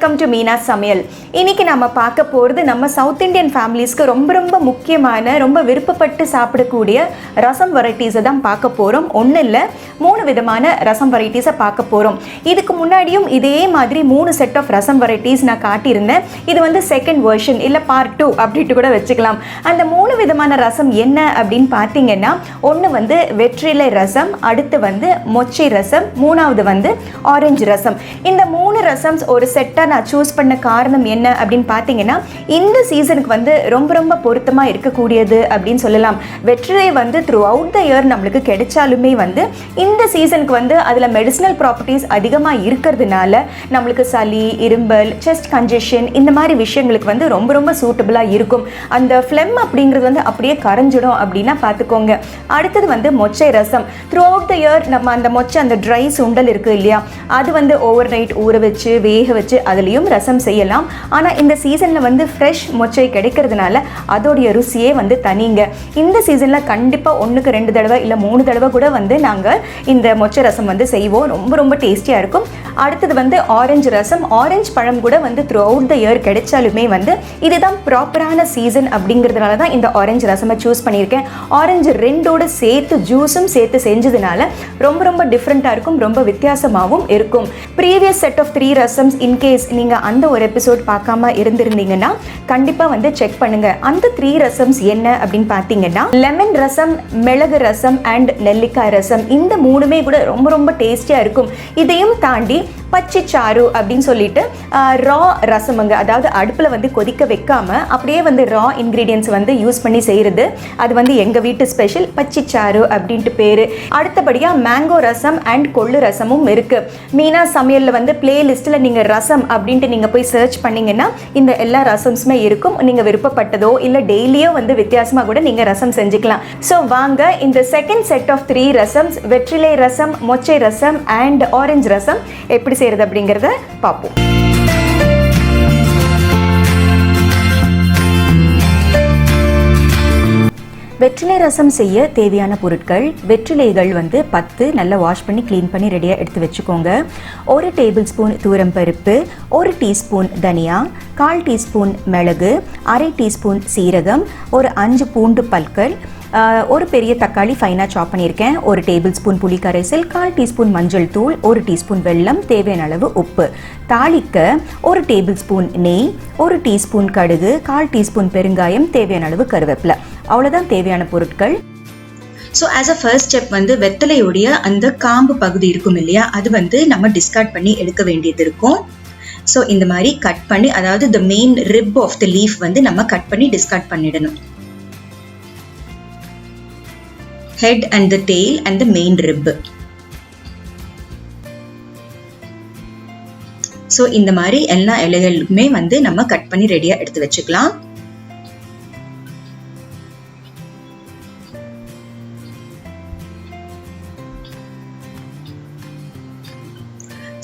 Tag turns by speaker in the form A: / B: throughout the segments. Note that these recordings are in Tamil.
A: வெல்கம் டு மீனா சமையல். இன்னைக்கு நம்ம பார்க்க போகிறது நம்ம சவுத் இந்தியன் ஃபேமிலிஸ்க்கு ரொம்ப ரொம்ப முக்கியமான ரொம்ப விருப்பப்பட்டு சாப்பிடக்கூடிய ரசம் வெரைட்டிஸை தான் பார்க்க போகிறோம். ஒன்றும் இல்லை, 3 விதமான ரசம் வெரைட்டிஸை பார்க்க போகிறோம். இதுக்கு முன்னாடியும் இதே மாதிரி 3 செட் ஆஃப் ரசம் வெரைட்டிஸ் நான் காட்டியிருந்தேன். இது வந்து செகண்ட் வெர்ஷன் இல்லை பார்ட் 2 அப்படின்ட்டு கூட வச்சுக்கலாம். அந்த 3 விதமான ரசம் என்ன அப்படின்னு பார்த்தீங்கன்னா, ஒன்று வந்து வெற்றிலை ரசம், அடுத்து வந்து மொச்சை ரசம், மூணாவது வந்து ஆரஞ்சு ரசம். இந்த 3 ரசம்ஸ் ஒரு செட்டாக நான் சூஸ் பண்ண காரணம் என்ன அப்படின்னு பார்த்தீங்கன்னா, இந்த சீசனுக்கு வந்து ரொம்ப ரொம்ப பொருத்தமாக இருக்கக்கூடியது அப்படின்னு சொல்லலாம். வெற்றிலை வந்து த்ரூ அவுட் த இயர் நம்மளுக்கு கிடைச்சாலுமே வந்து இந்த சீசனுக்கு வந்து அதில் மெடிசினல் ப்ராப்பர்ட்டிஸ் அதிகமாக இருக்கிறதுனால நம்மளுக்கு சளி, இரும்பல், செஸ்ட் கன்ஜெஷன் இந்த மாதிரி விஷயங்களுக்கு வந்து ரொம்ப ரொம்ப சூட்டபுளாக இருக்கும். அந்த ஃப்ளெம் அப்படிங்கிறது வந்து அப்படியே கரைஞ்சிடும் அப்படின்னா பார்த்துக்கோங்க. அடுத்தது வந்து மொச்சை ரசம். த்ரூ அவுட் த இயர் நம்ம அந்த மொச்சை, அந்த ட்ரை சுண்டல் இருக்குது இல்லையா, அது வந்து ஓவர் நைட் ஊற வச்சு வேக வச்சு அதுலேயும் ரசம் செய்யலாம். ஆனால் இந்த சீசனில் வந்து ஃப்ரெஷ் மொச்சை கிடைக்கிறதுனால அதோடைய ருசியே வந்து தனிங்க. இந்த சீசனில் கண்டிப்பாக 1க்கு 2 தடவை இல்லை 3 தடவை கூட வந்து நாங்கள் இந்த மொச்சை ரசம் வந்து செய்வோம். ரொம்ப ரொம்ப டேஸ்டியாக இருக்கும். அடுத்தது வந்து ஆரஞ்சு ரசம். ஆரஞ்சு பழம் கூட வந்து த்ரூ அவுட் த இயர் கிடைச்சாலுமே வந்து இதுதான் ப்ராப்பரான சீசன் அப்படிங்கிறதுனால தான் இந்த ஆரஞ்சு ரசமை சூஸ் பண்ணியிருக்கேன். ஆரஞ்சு 2ஓடு சேர்த்து ஜூஸும் சேர்த்து செஞ்சதுனால ரொம்ப ரொம்ப டிஃப்ரெண்ட்டாக இருக்கும், ரொம்ப வித்தியாசமாகவும் இருக்கும். ப்ரீவியஸ் செட் ஆஃப் 3 ரசம்ஸ் இன்கேஸ் நீங்கள் அந்த ஒரு எபிசோட் பார்க்காம இருந்திருந்தீங்கன்னா கண்டிப்பாக வந்து செக் பண்ணுங்கள். அந்த 3 ரசம்ஸ் என்ன அப்படின்னு பார்த்தீங்கன்னா, லெமன் ரசம், மிளகு ரசம் அண்ட் நெல்லிக்காய் ரசம். இந்த 3மே கூட ரொம்ப ரொம்ப டேஸ்டியாக இருக்கும். இதையும் தாண்டி பச்சை சாறு அப்படின்னு சொல்லிட்டு ரா ரசமுங்க, அதாவது அடுப்பில் வந்து கொதிக்க வைக்காமல் அப்படியே வந்து ரா இன்க்ரீடியன்ஸ் வந்து யூஸ் பண்ணி செய்கிறது. அது வந்து எங்கள் வீட்டு ஸ்பெஷல் பச்சை சாறு அப்படின்ட்டு பேர். அடுத்தபடியாக மேங்கோ ரசம் அண்ட் கொள்ளு ரசமும் இருக்குது. மீனா சமையலில் வந்து பிளேலிஸ்ட்டில் நீங்கள் ரசம் அப்படின்ட்டு நீங்கள் போய் சர்ச் பண்ணிங்கன்னா இந்த எல்லா ரசம்ஸுமே இருக்கும். நீங்கள் விருப்பப்பட்டதோ இல்லை டெய்லியோ வந்து வித்தியாசமாக கூட நீங்கள் ரசம் செஞ்சுக்கலாம். ஸோ வாங்க இந்த செகண்ட் செட் ஆஃப் 3 ரசம்ஸ், வெற்றிலை ரசம், மொச்சை ரசம் அண்ட் ஆரஞ்சு ரசம் எப்படி செய்யறது அப்படிங்கறத பார்ப்போம். வெற்றிலை ரசம் செய்ய தேவையான பொருட்கள்: வெற்றிலைகள் வந்து 10 நல்லா வாஷ் பண்ணி க்ளீன் பண்ணி ரெடியாக எடுத்து வச்சுக்கோங்க. 1 டேபிள் ஸ்பூன் தூரம்பருப்பு, 1 டீஸ்பூன் தனியா, 1/4 டீஸ்பூன் மிளகு, 1/2 டீஸ்பூன் சீரகம், ஒரு 5 பூண்டு பற்கள், ஒரு பெரிய தக்காளி ஃபைனாக சாப் பண்ணியிருக்கேன், 1 டேபிள் ஸ்பூன் புளி கரைசல், 1/4 டீஸ்பூன் மஞ்சள் தூள், 1 டீஸ்பூன் வெல்லம், தேவையான அளவு உப்பு. தாளிக்க 1 டேபிள் ஸ்பூன் நெய், 1 டீஸ்பூன் கடுகு, 1/4 டீஸ்பூன் பெருங்காயம், தேவையான அளவு கருவேப்பிலை. அவ்வளோதான் தேவையான பொருட்கள். So as a first step வந்து வெத்தலையுடைய அந்த காம்பு பகுதி இருக்கும் இல்லையா, அது வந்து நம்ம டிஸ்கார்ட் பண்ணி எடுக்க வேண்டியது இருக்கும். ஸோ இந்த மாதிரி கட் பண்ணி, அதாவது the main rib of the leaf வந்து நம்ம கட் பண்ணி டிஸ்கார்ட் பண்ணிடணும். Head and the tail and the main rib. So இந்த மாதிரி எல்லா இலைகளுமே வந்து நம்ம கட் பண்ணி ரெடியா எடுத்து வச்சுக்கலாம்.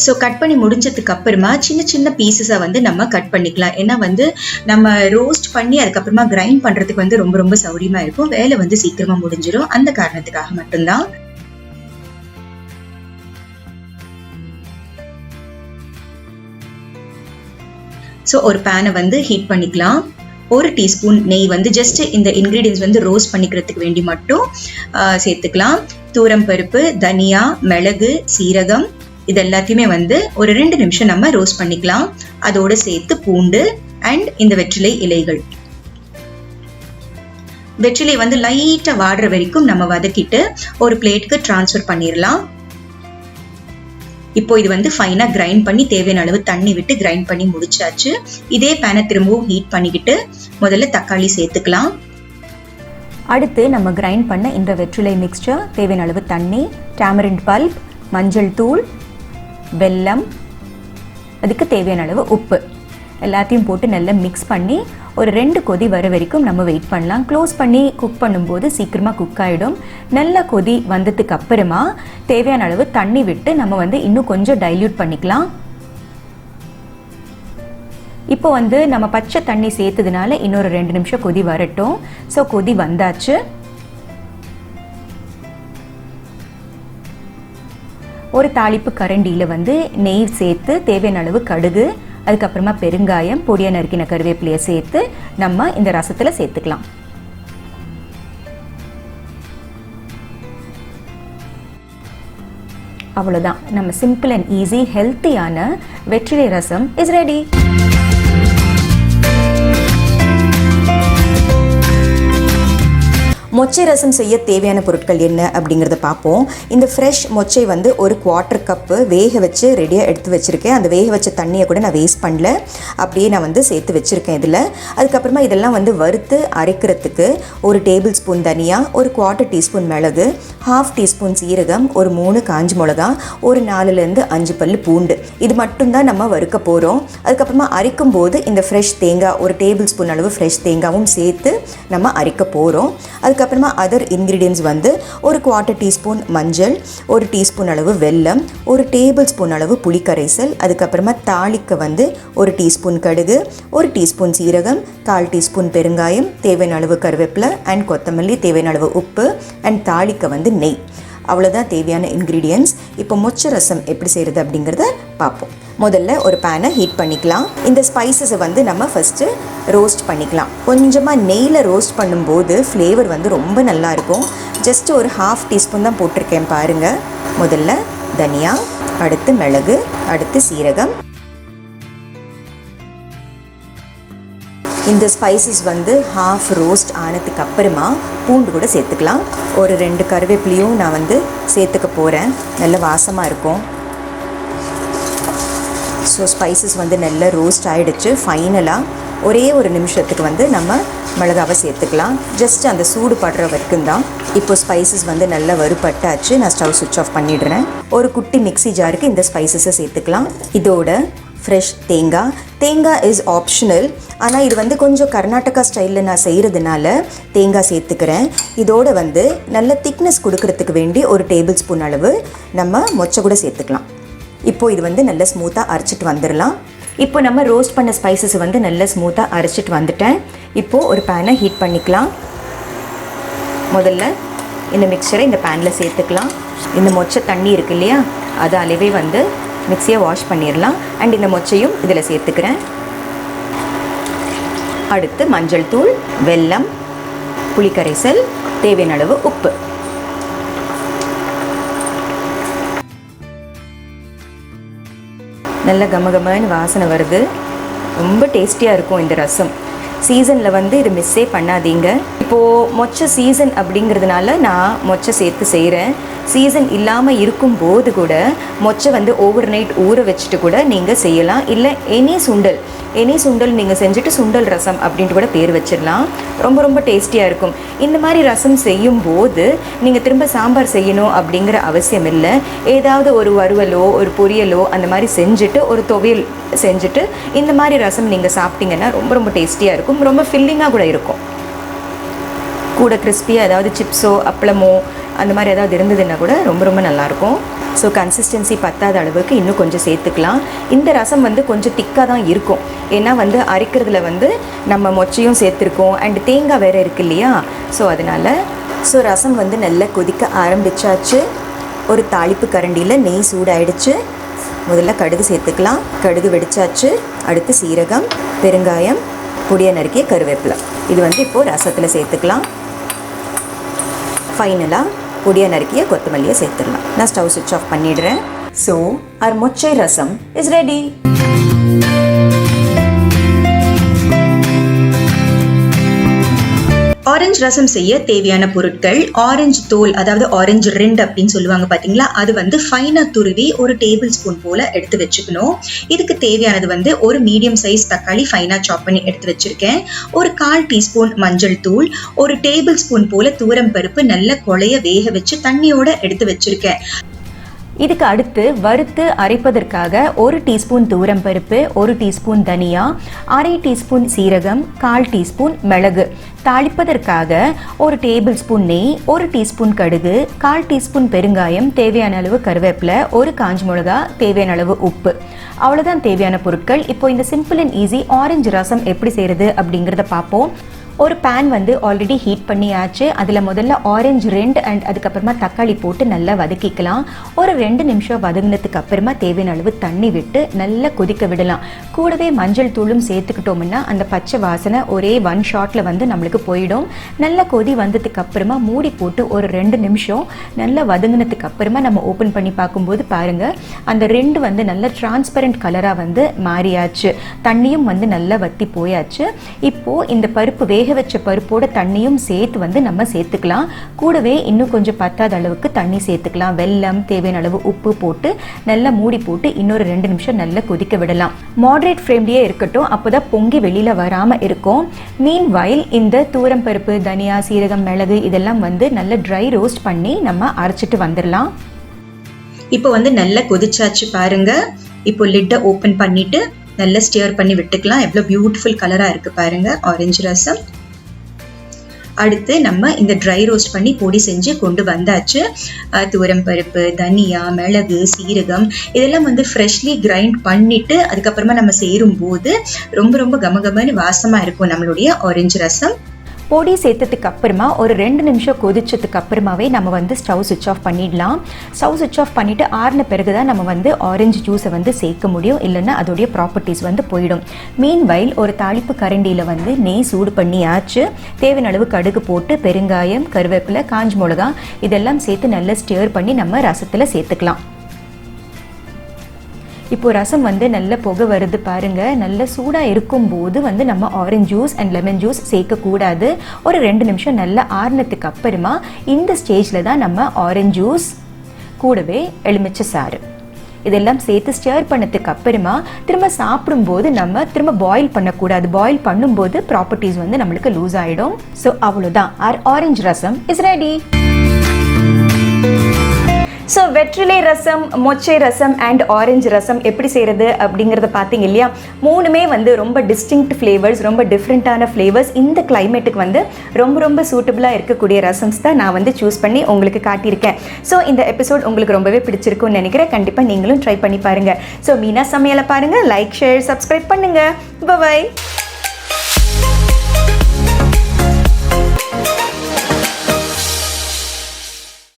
A: ஸோ கட் பண்ணி முடிஞ்சதுக்கு அப்புறமா சின்ன சின்ன பீசஸை வந்து நம்ம கட் பண்ணிக்கலாம். ஏன்னா வந்து நம்ம ரோஸ்ட் பண்ணி அதுக்கப்புறமா கிரைண்ட் பண்ணுறதுக்கு வந்து ரொம்ப ரொம்ப சௌரியமாக இருக்கும், வேலை வந்து சீக்கிரமாக முடிஞ்சிடும். அந்த காரணத்துக்காக மட்டும்தான். ஸோ ஒரு பேனை வந்து ஹீட் பண்ணிக்கலாம். 1 டீஸ்பூன் நெய் வந்து ஜஸ்ட் இந்த இன்க்ரீடியன்ஸ் வந்து ரோஸ்ட் பண்ணிக்கிறதுக்கு வேண்டி மட்டும் சேர்த்துக்கலாம். தூரம் பருப்பு, தனியா, மிளகு, சீரகம் இது எல்லாத்தையுமே வந்து ஒரு 2 நிமிஷம் நம்ம ரோஸ்ட் பண்ணிக்கலாம். அதோட சேர்த்து பூண்டு அண்ட் இந்த வெற்றிலை இலைகள். வெற்றிலை வந்து லைட்டா வாடுற வரைக்கும் நம்ம வதக்கிட்டு ஒரு பிளேட்டுக்கு டிரான்ஸ்ஃபர் பண்ணிடலாம். இப்போ இது வந்து ஃபைனா கிரைண்ட் பண்ணி தேவையான அளவு தண்ணி விட்டு கிரைண்ட் பண்ணி முடிச்சாச்சு. இதே பேனை திரும்பவும் ஹீட் பண்ணிக்கிட்டு முதல்ல தக்காளி சேர்த்துக்கலாம். அடுத்து நம்ம கிரைண்ட் பண்ண இந்த வெற்றிலை மிக்ஸ்சர், தேவையான அளவு தண்ணி, டாமரிண்ட் பல்ப், மஞ்சள் தூள், வெல்லம், அதுக்கு தேவையான அளவு உப்பு எல்லாத்தையும் போட்டு நல்லா மிக்ஸ் பண்ணி ஒரு 2 கொதி வர வரைக்கும் நம்ம வெயிட் பண்ணலாம். க்ளோஸ் பண்ணி குக் பண்ணும்போது சீக்கிரமாக குக் ஆகிடும். நல்ல கொதி வந்ததுக்கு அப்புறமா தேவையான அளவு தண்ணி விட்டு நம்ம வந்து இன்னும் கொஞ்சம் டைல்யூட் பண்ணிக்கலாம். இப்போ வந்து நம்ம பச்சை தண்ணி சேர்த்ததுனால இன்னொரு 2 நிமிஷம் கொதி வரட்டும். ஸோ கொதி வந்தாச்சு. ஒரு தாளிப்பு கரண்டியில் வந்து நெய் சேர்த்து தேவையான அளவு கடுகு, அதுக்கப்புறமா பெருங்காயம், பொடியாக நறுக்கின கருவேப்பிலையை சேர்த்து நம்ம இந்த ரசத்தில் சேர்த்துக்கலாம். அவ்வளோதான், நம்ம சிம்பிள் அண்ட் ஈஸி ஹெல்த்தியான வெற்றிலை ரசம் இஸ் ரெடி. மொச்சை ரசம் செய்ய தேவையான பொருட்கள் என்ன அப்படிங்கிறத பார்ப்போம். இந்த ஃப்ரெஷ் மொச்சை வந்து ஒரு 1/4 கப்பு வேக வச்சு ரெடியாக எடுத்து வச்சுருக்கேன். அந்த வேக வச்ச தண்ணியை கூட நான் வேஸ்ட் பண்ணல, அப்படியே நான் வந்து சேர்த்து வச்சுருக்கேன் இதில். அதுக்கப்புறமா இதெல்லாம் வந்து வறுத்து அரைக்கிறதுக்கு 1 டேபிள் ஸ்பூன் தனியா, ஒரு 1/4 டீஸ்பூன் மிளகு, 1/2 டீஸ்பூன் சீரகம், ஒரு 3 காஞ்ச மிளகா, ஒரு 4லேருந்து 5 பல்லு பூண்டு. இது மட்டும்தான் நம்ம வறுக்க போகிறோம். அதுக்கப்புறமா அரைக்கும் போது இந்த ஃப்ரெஷ் தேங்காய், ஒரு டேபிள் ஸ்பூன் அளவு ஃப்ரெஷ் தேங்காயும் சேர்த்து நம்ம அரைக்க போகிறோம். அதுக்கப்புறமா அதர் இன்க்ரீடியன்ஸ் வந்து ஒரு 1/4 டீஸ்பூன் மஞ்சள், 1 டீஸ்பூன் அளவு வெல்லம், ஒரு டேபிள் ஸ்பூன் அளவு புளிக்கரைசல், அதுக்கப்புறமா தாளிக்க வந்து 1 டீஸ்பூன் கடுகு, 1 டீஸ்பூன் சீரகம், 1/4 டீஸ்பூன் பெருங்காயம், தேவையான அளவு கருவேப்பிலை அண்ட் கொத்தமல்லி, தேவையான அளவு உப்பு அண்ட் தாளிக்க வந்து நெய். அவ்வளோதான் தேவையான இன்க்ரீடியன்ஸ். இப்போ மொச்சை ரசம் எப்படி செய்கிறது அப்படிங்கிறத பார்ப்போம். முதல்ல ஒரு பேனை ஹீட் பண்ணிக்கலாம். இந்த ஸ்பைசஸை வந்து நம்ம ஃபஸ்ட்டு ரோஸ்ட் பண்ணிக்கலாம். கொஞ்சமாக நெய்யில் ரோஸ்ட் பண்ணும்போது ஃப்ளேவர் வந்து ரொம்ப நல்லாயிருக்கும். ஜஸ்ட் ஒரு 1/2 டீஸ்பூன் தான் போட்டிருக்கேன் பாருங்கள். முதல்ல தனியா, அடுத்து மிளகு, அடுத்து சீரகம். இந்த ஸ்பைசஸ் வந்து 1/2 ரோஸ்ட் ஆனதுக்கு அப்புறமா பூண்டு கூட சேர்த்துக்கலாம். ஒரு 2 கருவேப்பிலையும் நான் வந்து சேர்த்துக்க போகிறேன், நல்ல வாசமாக இருக்கும். ஸோ ஸ்பைசஸ் வந்து நல்லா ரோஸ்ட் ஆகிடுச்சு. ஃபைனலாக ஒரே ஒரு நிமிஷத்துக்கு வந்து நம்ம மிளகாவை சேர்த்துக்கலாம். ஜஸ்ட் அந்த சூடு படுற வரைக்கும் தான். இப்போ ஸ்பைசஸ் வந்து நல்லா வறுபட்டாச்சு. நான் ஸ்டவ் சுவிட்ச் ஆஃப் பண்ணிடுறேன். ஒரு குட்டி மிக்ஸி ஜாருக்கு இந்த ஸ்பைசஸை சேர்த்துக்கலாம். இதோட ஃப்ரெஷ் தேங்காய் இஸ் ஆப்ஷனல். ஆனால் இது வந்து கொஞ்சம் கர்நாடகா ஸ்டைலில் நான் செய்கிறதுனால தேங்காய் சேர்த்துக்கிறேன். இதோடு வந்து நல்ல திக்னஸ் கொடுக்கறதுக்கு வேண்டி ஒரு டேபிள் ஸ்பூன் அளவு நம்ம மொச்சை கூட சேர்த்துக்கலாம். இப்போது இது வந்து நல்லா ஸ்மூத்தாக அரைச்சிட்டு வந்துடலாம். இப்போ நம்ம ரோஸ்ட் பண்ண ஸ்பைசஸ் வந்து நல்லா ஸ்மூத்தாக அரைச்சிட்டு வந்துட்டேன். இப்போது ஒரு பேனை ஹீட் பண்ணிக்கலாம். முதல்ல இந்த மிக்சரை இந்த பேனில் சேர்த்துக்கலாம். இந்த மொச்சை தண்ணி இருக்கு இல்லையா, அதாலேயே வந்து மிக்சியை வாஷ் பண்ணிடலாம். அண்ட் இந்த மொச்சையும் இதில் சேர்த்துக்கிறேன். அடுத்து மஞ்சள் தூள், வெல்லம், புளிக்கரைசல், தேவையான அளவு உப்பு. நல்ல கமகமன்னு வாசனை வருது. ரொம்ப டேஸ்டியாக இருக்கும் இந்த ரசம். சீசனில் வந்து இது மிஸ்ஸே பண்ணாதீங்க. இப்போது மொச்சை சீசன் அப்படிங்கிறதுனால நான் மொச்சை சேர்த்து செய்கிறேன். சீசன் இல்லாமல் இருக்கும்போது கூட மொச்சை வந்து ஓவர் நைட் ஊற வச்சுட்டு கூட நீங்கள் செய்யலாம். இல்லை எனி சுண்டல் நீங்கள் செஞ்சுட்டு சுண்டல் ரசம் அப்படின்ட்டு கூட பேர் வச்சிடலாம். ரொம்ப ரொம்ப டேஸ்டியாக இருக்கும். இந்த மாதிரி ரசம் செய்யும்போது நீங்கள் திரும்ப சாம்பார் செய்யணும் அப்படிங்கிற அவசியம் இல்லை. ஏதாவது ஒரு வறுவலோ ஒரு பொரியலோ அந்த மாதிரி செஞ்சுட்டு, ஒரு துவையல் செஞ்சுட்டு இந்த மாதிரி ரசம் நீங்கள் சாப்பிட்டீங்கன்னா ரொம்ப ரொம்ப டேஸ்டியாக இருக்கும். ரொம்ப ஃபில்லிங்காக கூட இருக்கும். கூட கிறிஸ்பியாக ஏதாவது சிப்ஸோ அப்பளமோ அந்த மாதிரி ஏதாவது இருந்ததுன்னா கூட ரொம்ப ரொம்ப நல்லாயிருக்கும். ஸோ கன்சிஸ்டன்சி பத்தாத அளவுக்கு இன்னும் கொஞ்சம் சேர்த்துக்கலாம். இந்த ரசம் வந்து கொஞ்சம் திக்காக தான் இருக்கும். ஏன்னா வந்து அரைக்கிறதுல வந்து நம்ம மொச்சையும் சேர்த்துருக்கோம் அண்ட் தேங்காய் வேறு இருக்கு இல்லையா, ஸோ அதனால். ஸோ ரசம் வந்து நல்லா கொதிக்க ஆரம்பிச்சாச்சு. ஒரு தாளிப்பு கரண்டியில் நெய் சூடாயிடுச்சு. முதல்ல கடுகு சேர்த்துக்கலாம். கடுகு வெடிச்சாச்சு. அடுத்து சீரகம், பெருங்காயம், பொடியாக நறுக்கிய கருவேப்பிலை. இது வந்து இப்போது ரசத்தில் சேர்த்துக்கலாம். ஃபைனலாக பொடியாக நறுக்கிய கொத்தமல்லியை சேர்த்துடலாம். நான் ஸ்டவ் சுவிட்ச் ஆஃப் பண்ணிடுறேன். ஸோ our மொச்சை ரசம் இஸ் ரெடி. ஆரஞ்சு ரசம் செய்ய தேவையான பொருட்கள்: ஆரஞ்சு தோல், அதாவது ஆரஞ்சு ரெண்டு அப்படின்னு சொல்லுவாங்க பார்த்தீங்களா, அது வந்து ஃபைனாக துருவி ஒரு டேபிள் ஸ்பூன் போல் எடுத்து வச்சுக்கணும். இதுக்கு தேவையானது வந்து ஒரு மீடியம் சைஸ் தக்காளி ஃபைனாக சாப் பண்ணி எடுத்து வச்சுருக்கேன். ஒரு 1/4 டீஸ்பூன் மஞ்சள் தூள், ஒரு டேபிள் ஸ்பூன் போல் தூரம் பருப்பு நல்ல கொலைய வேக வச்சு தண்ணியோட எடுத்து வச்சுருக்கேன். இதுக்கு அடுத்து வறுத்து அரைப்பதற்காக 1 டீஸ்பூன் தூரம் பருப்பு, 1 டீஸ்பூன் தனியா, 1/2 டீஸ்பூன் சீரகம், 1/4 டீஸ்பூன் மிளகு. தாளிப்பதற்காக 1 டேபிள் ஸ்பூன் நெய், 1 டீஸ்பூன் கடுகு, 1/4 டீஸ்பூன் பெருங்காயம், தேவையான அளவு கருவேப்பிலை, 1 காஞ்ச மிளகா, தேவையான அளவு உப்பு. அவ்வளோதான் தேவையான பொருட்கள். இப்போ இந்த சிம்பிள் அண்ட் ஈஸி ஆரஞ்சு ரசம் எப்படி செய்கிறது அப்படிங்கிறத பார்ப்போம். ஒரு பேன் வந்து ஆல்ரெடி ஹீட் பண்ணியாச்சு. அதில் முதல்ல ஆரஞ்சு 2 அண்ட் அதுக்கப்புறமா தக்காளி போட்டு நல்லா வதக்கிக்கலாம். ஒரு 2 நிமிஷம் வதங்கினதுக்கு அப்புறமா தேவையான அளவு தண்ணி விட்டு நல்லா கொதிக்க விடலாம். கூடவே மஞ்சள் தூளும் சேர்த்துக்கிட்டோம்னா அந்த பச்சை வாசனை ஒரே 1 ஷாட்டில் வந்து நம்மளுக்கு போயிடும். நல்லா கொதி வந்ததுக்கு அப்புறமா மூடி போட்டு ஒரு 2 நிமிஷம் நல்லா வதங்கினதுக்கு அப்புறமா நம்ம ஓப்பன் பண்ணி பார்க்கும்போது பாருங்கள், அந்த 2 வந்து நல்ல டிரான்ஸ்பரண்ட் கலராக வந்து மாறியாச்சு. தண்ணியும் வந்து நல்லா வத்தி போயாச்சு. இப்போது இந்த பருப்பு வேக வச்ச பருப்போட தண்ணியும் சேர்த்து வந்து நம்ம சேர்த்துக்கலாம். கூடவே இன்னும் கொஞ்சம் பத்தாத அளவுக்கு தண்ணி சேர்த்துக்கலாம். வெல்லம், தேவையான அளவு உப்பு போட்டு நல்லா மூடி போட்டு இன்னொரு 2 நிமிஷம் நல்லா கொதிக்க விடலாம். மாடரேட் ஃப்ளேம்லேயே இருக்கட்டும், அப்போதான் பொங்கி வெளியில் வராமல் இருக்கும். மீன்வைல் இந்த தூரம் பருப்பு, தனியா, சீரகம், மிளகு இதெல்லாம் வந்து நல்லா ட்ரை ரோஸ்ட் பண்ணி நம்ம அரைச்சிட்டு வந்துடலாம். இப்போ வந்து நல்லா கொதிச்சாச்சு பாருங்க. இப்போ லிட்டை ஓப்பன் பண்ணிட்டு நல்லா ஸ்டியர் பண்ணி விட்டுக்கலாம். எவ்வளோ பியூட்டிஃபுல் கலராக இருக்குது பாருங்கள் ஆரஞ்சு ரசம். அடுத்து நம்ம இந்த ட்ரை ரோஸ்ட் பண்ணி பொடி செஞ்சு கொண்டு வந்தாச்சு. துவரம் பருப்பு, தனியா, மிளகு, சீரகம் இதெல்லாம் வந்து ஃப்ரெஷ்லி கிரைண்ட் பண்ணிட்டு அதுக்கப்புறமா நம்ம சேரும்போது ரொம்ப ரொம்ப கமகமன்னு வாசமாக இருக்கும் நம்மளுடைய ஆரஞ்சு ரசம். பொடி சேர்த்ததுக்கு அப்புறமா ஒரு 2 நிமிஷம் கொதிச்சதுக்கு அப்புறமாவே நம்ம வந்து ஸ்டவ் சுவிட்ச் ஆஃப் பண்ணிடலாம். ஸ்டவ் சுவிட்ச் ஆஃப் பண்ணிவிட்டு ஆறின பிறகு தான் நம்ம வந்து ஆரஞ்சு ஜூஸை வந்து சேர்க்க முடியும், இல்லைன்னா அதோடைய ப்ராப்பர்ட்டிஸ் வந்து போயிடும். மீன்வைல் ஒரு தாளிப்பு கரண்டியில் வந்து நெய் சூடு பண்ணியாச்சு. தேவையான அளவு கடுகு போட்டு பெருங்காயம், கருவேப்பிலை, காஞ்ச மிளகா இதெல்லாம் சேர்த்து நல்லா ஸ்டியர் பண்ணி நம்ம ரசத்தில் சேர்த்துக்கலாம். இப்போ ரசம் வந்து நல்ல புகை வருது பாருங்கள். நல்ல சூடாக இருக்கும்போது வந்து நம்ம orange juice and lemon juice சேர்க்கக்கூடாது. ஒரு 2 நிமிஷம் நல்லா ஆறுனதுக்கு அப்புறமா இந்த ஸ்டேஜில் தான் நம்ம ஆரஞ்ச் ஜூஸ் கூடவே எலுமிச்சை சாறு இதெல்லாம் சேர்த்து ஸ்டியர் பண்ணதுக்கு அப்புறமா திரும்ப சாப்பிடும்போது நம்ம திரும்ப பாயில் பண்ணக்கூடாது. பாயில் பண்ணும்போது ப்ராப்பர்ட்டிஸ் வந்து நம்மளுக்கு லூஸ் ஆகிடும். ஸோ அவ்வளோதான், our orange rasam is ready. So வெற்றிலை ரசம், மொச்சை ரசம் அண்ட் ஆரஞ்சு ரசம் எப்படி செய்கிறது அப்படிங்கிறத பார்த்தீங்க இல்லையா? 3மே வந்து ரொம்ப டிஸ்டிங்க்ட் ஃப்ளேவர்ஸ், ரொம்ப டிஃப்ரெண்ட்டான ஃப்ளேவர்ஸ். இந்த கிளைமேட்டுக்கு வந்து ரொம்ப ரொம்ப சூட்டபுளாக இருக்கக்கூடிய ரசம்ஸ் தான் நான் வந்து சூஸ் பண்ணி உங்களுக்கு காட்டியிருக்கேன். ஸோ இந்த எபிசோட் உங்களுக்கு ரொம்பவே பிடிச்சிருக்கும்னு நினைக்கிறேன். கண்டிப்பாக நீங்களும் ட்ரை பண்ணி பாருங்கள். ஸோ மீனா சமையலை பாருங்கள், லைக், ஷேர், சப்ஸ்கிரைப் பண்ணுங்கள். பாய்.